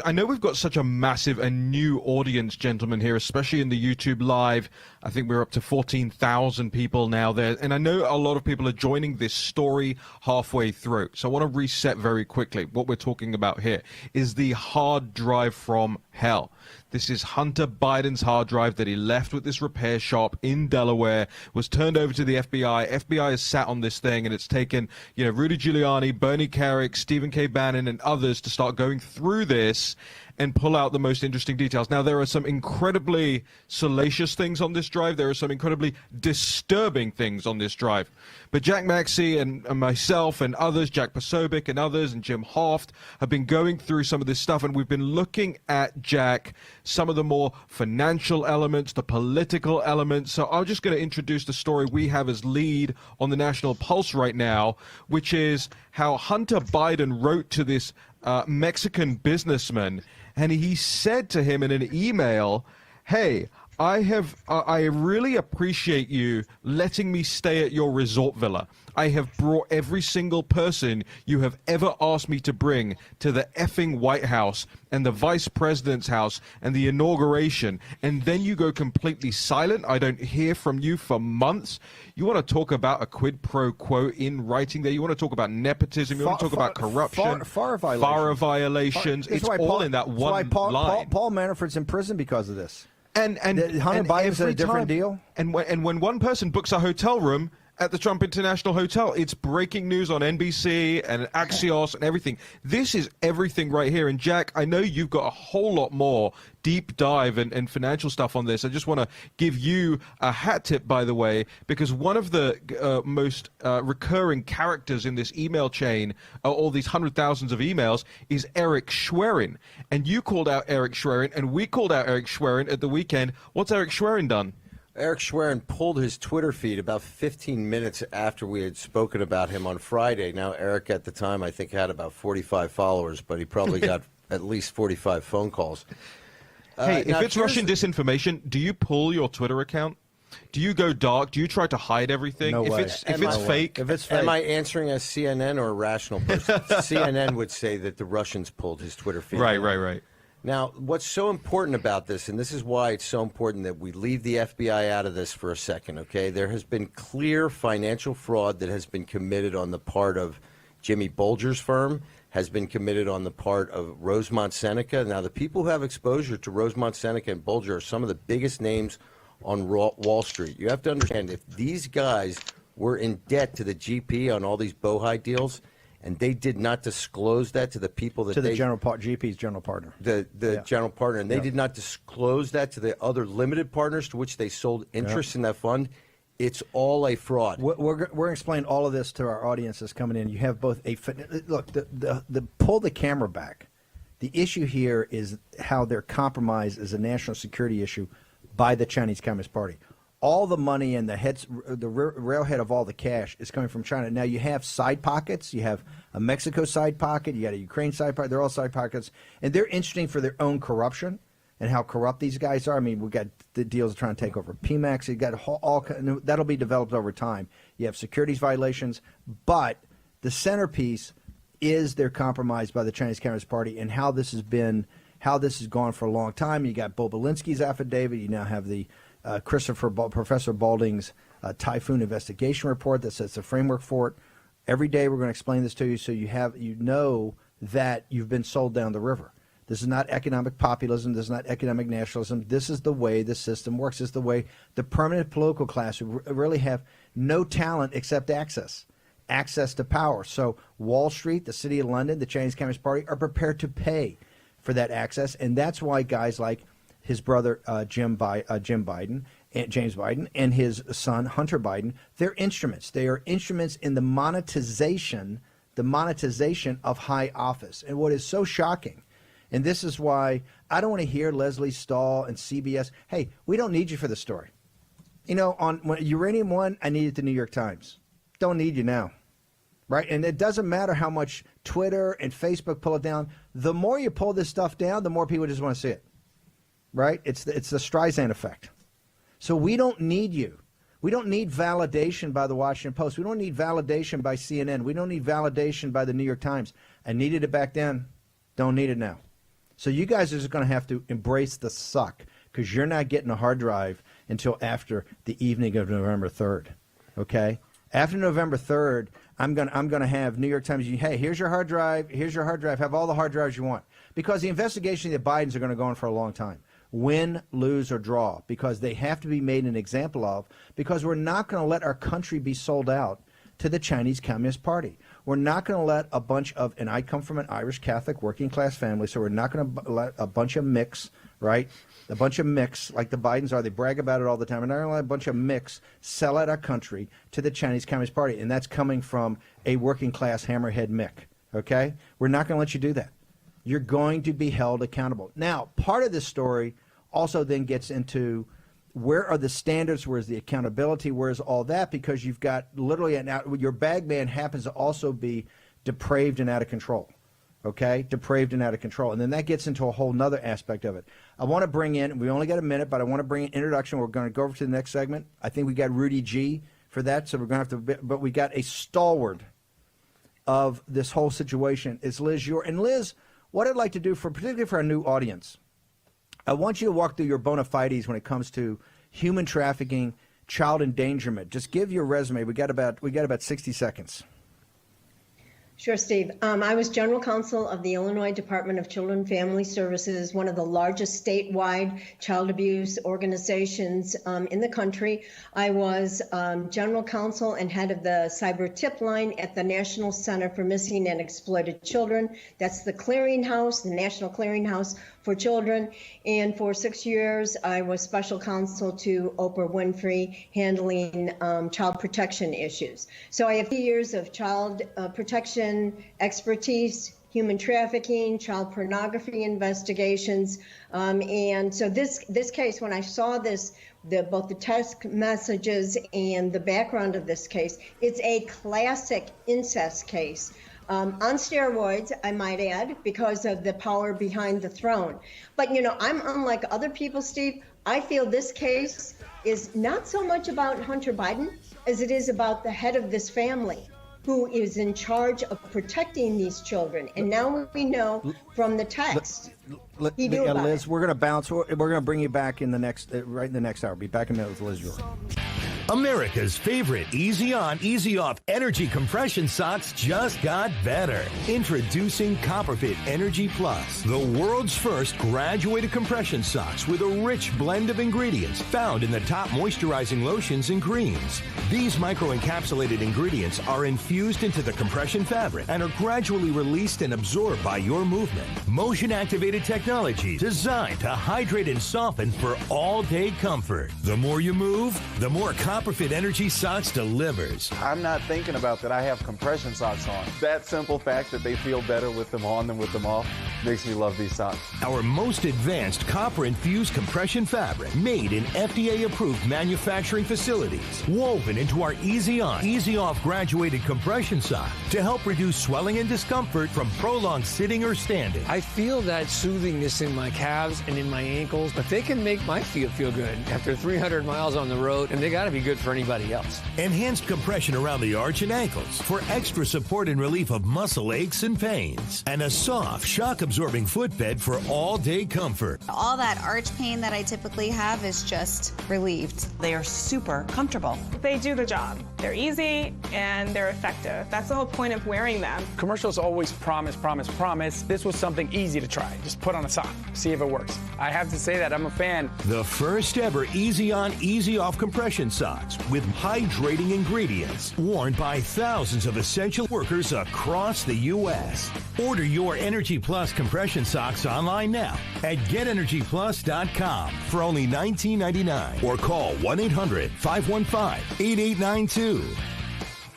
I know we've got such a massive and new audience, gentlemen, here, especially in the YouTube Live. I think we're up to 14,000 people now there. And I know a lot of people are joining this story halfway through. So I want to reset very quickly. What we're talking about here is the hard drive from hell. This is Hunter Biden's hard drive that he left with this repair shop in Delaware, was turned over to the FBI. FBI has sat on this thing, and it's taken, Rudy Giuliani, Bernie Carrick, Stephen K. Bannon, and others to start going through this and pull out the most interesting details. Now, there are some incredibly salacious things on this drive. There are some incredibly disturbing things on this drive. But Jack Maxey and myself and others, Jack Posobiec and others, and Jim Hoft, have been going through some of this stuff, and we've been looking at, Jack, some of the more financial elements, the political elements. So I'm just going to introduce the story we have as lead on the National Pulse right now, which is how Hunter Biden wrote to this Mexican businessman, and he said to him in an email, hey, I really appreciate you letting me stay at your resort villa. I have brought every single person you have ever asked me to bring to the effing White House and the vice president's house and the inauguration, and then you go completely silent. I don't hear from you for months. You want to talk about a quid pro quo in writing there? You want to talk about nepotism? You want to talk about corruption? FARA violations. It's all in that one line. Paul Manafort's in prison because of this. And Hunter Biden's a different deal. And when one person books a hotel room at the Trump International Hotel, it's breaking news on NBC and Axios and everything. This is everything right here. And Jack, I know you've got a whole lot more deep dive and financial stuff on this. I just want to give you a hat tip, by the way, because one of the most recurring characters in this email chain, all these hundred thousands of emails, is Eric Schwerin. And you called out Eric Schwerin, and we called out Eric Schwerin at the weekend. What's Eric Schwerin done? Eric Schwerin pulled his Twitter feed about 15 minutes after we had spoken about him on Friday. Now, Eric at the time, I think, had about 45 followers, but he probably got at least 45 phone calls. Hey, if it's Russian disinformation, do you pull your Twitter account? Do you go dark? Do you try to hide everything? No way. If it's fake. Am I answering as CNN or a rational person? CNN would say that the Russians pulled his Twitter feed. Right. Now, what's so important about this, and this is why it's so important that we leave the FBI out of this for a second, okay? There has been clear financial fraud that has been committed on the part of Jimmy Bolger's firm, has been committed on the part of Rosemont Seneca. Now, the people who have exposure to Rosemont Seneca and Bolger are some of the biggest names on Wall Street. You have to understand, if these guys were in debt to the GP on all these Bohai deals, and they did not disclose that to the people that GP's general partner. The general partner, and they did not disclose that to the other limited partners to which they sold interest in that fund. It's all a fraud. We're going to explain all of this to our audience that's coming in. You have both look, the pull the camera back. The issue here is how they're compromised as a national security issue by the Chinese Communist Party. All the money and the railhead of all the cash is coming from China. Now, you have side pockets. You have a Mexico side pocket. You got a Ukraine side pocket. They're all side pockets. And they're interesting for their own corruption and how corrupt these guys are. I mean, we got the deals trying to take over Pemex. You got all that'll be developed over time. You have securities violations. But the centerpiece is they're compromised by the Chinese Communist Party and how this has gone for a long time. You got Bobulinski's affidavit. You now have the Professor Balding's Typhoon investigation report that sets the framework for it. Every day we're going to explain this to you so you know that you've been sold down the river. This is not economic populism. This is not economic nationalism. This is the way the system works. This is the way the permanent political class really have no talent except access to power. So Wall Street, the City of London, the Chinese Communist Party are prepared to pay for that access, and that's why guys like his brother Jim Biden James Biden, and his son, Hunter Biden, they're instruments. They are instruments in the monetization of high office. And what is so shocking, and this is why I don't want to hear Leslie Stahl and CBS, hey, we don't need you for the story. You know, on Uranium One, I needed the New York Times. Don't need you now. Right? And it doesn't matter how much Twitter and Facebook pull it down. The more you pull this stuff down, the more people just want to see it. Right? It's the Streisand effect. So we don't need you. We don't need validation by the Washington Post. We don't need validation by CNN. We don't need validation by the New York Times. I needed it back then. Don't need it now. So you guys are just going to have to embrace the suck, because you're not getting a hard drive until after the evening of November 3rd. Okay? After November 3rd, I'm gonna have New York Times. Hey, here's your hard drive. Here's your hard drive. Have all the hard drives you want, because the investigation of the Bidens are going to go on for a long time. Win, lose, or draw, because they have to be made an example of, because we're not going to let our country be sold out to the Chinese Communist Party. We're not going to let a bunch of, and I come from an Irish Catholic working class family, so we're not going to let a bunch of mix, right? A bunch of mix, like the Bidens are. They brag about it all the time. We're not going to let a bunch of mix sell out our country to the Chinese Communist Party, and that's coming from a working class hammerhead Mick, okay? We're not going to let you do that. You're going to be held accountable. Now, part of this story also then gets into where are the standards, where's the accountability, where's all that, because you've got literally your bagman happens to also be depraved and out of control, okay? Depraved and out of control. And then that gets into a whole nother aspect of it. I want to bring in, we only got a minute, but I want to bring an introduction. We're going to go over to the next segment. I think we got Rudy G for that, so we're going to have to, but we got a stalwart of this whole situation is Liz Ure. And Liz, what I'd like to do, particularly for our new audience, I want you to walk through your bona fides when it comes to human trafficking, child endangerment. Just give your resume. We got about 60 seconds. Sure, Steve. I was general counsel of the Illinois Department of Children and Family Services, one of the largest statewide child abuse organizations in the country. I was general counsel and head of the cyber tip line at the National Center for Missing and Exploited Children. That's the clearinghouse, the National Clearinghouse for Children. And for 6 years, I was special counsel to Oprah Winfrey, handling child protection issues. So I have 2 years of child protection expertise, human trafficking, child pornography investigations. And so this case, when I saw this, both the text messages and the background of this case, it's a classic incest case. On steroids, I might add, because of the power behind the throne. But, you know, I'm unlike other people, Steve. I feel this case is not so much about Hunter Biden as it is about the head of this family, who is in charge of protecting these children. And now we know from the text. Liz, we're going to bounce. We're going to bring you back in the next, right in the next hour. Be back in a minute with Liz Ure. America's favorite easy on, easy off energy compression socks just got better. Introducing Copperfit Energy Plus, the world's first graduated compression socks with a rich blend of ingredients found in the top moisturizing lotions and creams. These micro-encapsulated ingredients are infused into the compression fabric and are gradually released and absorbed by your movement. Motion-activated technology designed to hydrate and soften for all-day comfort. The more you move, the more Copperfit Energy Socks delivers. I'm not thinking about that I have compression socks on. That simple fact that they feel better with them on than with them off makes me love these socks. Our most advanced copper-infused compression fabric, made in FDA-approved manufacturing facilities, woven into our easy on, easy off graduated compression sock to help reduce swelling and discomfort from prolonged sitting or standing. I feel that soothingness in my calves and in my ankles, but they can make my feet feel good after 300 miles on the road, and they got to be good for anybody else. Enhanced compression around the arch and ankles for extra support and relief of muscle aches and pains. And a soft, shock-absorbing footbed for all-day comfort. All that arch pain that I typically have is just relieved. They are super comfortable. They do the job. They're easy and they're effective. That's the whole point of wearing them. Commercials always promise, promise, promise. This was something easy to try. Just put on a sock, see if it works. I have to say that I'm a fan. The first ever easy on, easy off compression socks with hydrating ingredients, worn by thousands of essential workers across the U.S. Order your Energy Plus compression socks online now at GetEnergyPlus.com for only $19.99 or call 1-800-515-8892.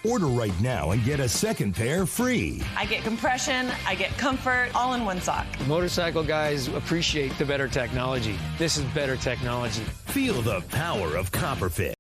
Order right now and get a second pair free. I get compression, I get comfort, all in one sock. Motorcycle guys appreciate the better technology. This is better technology. Feel the power of Copperfit.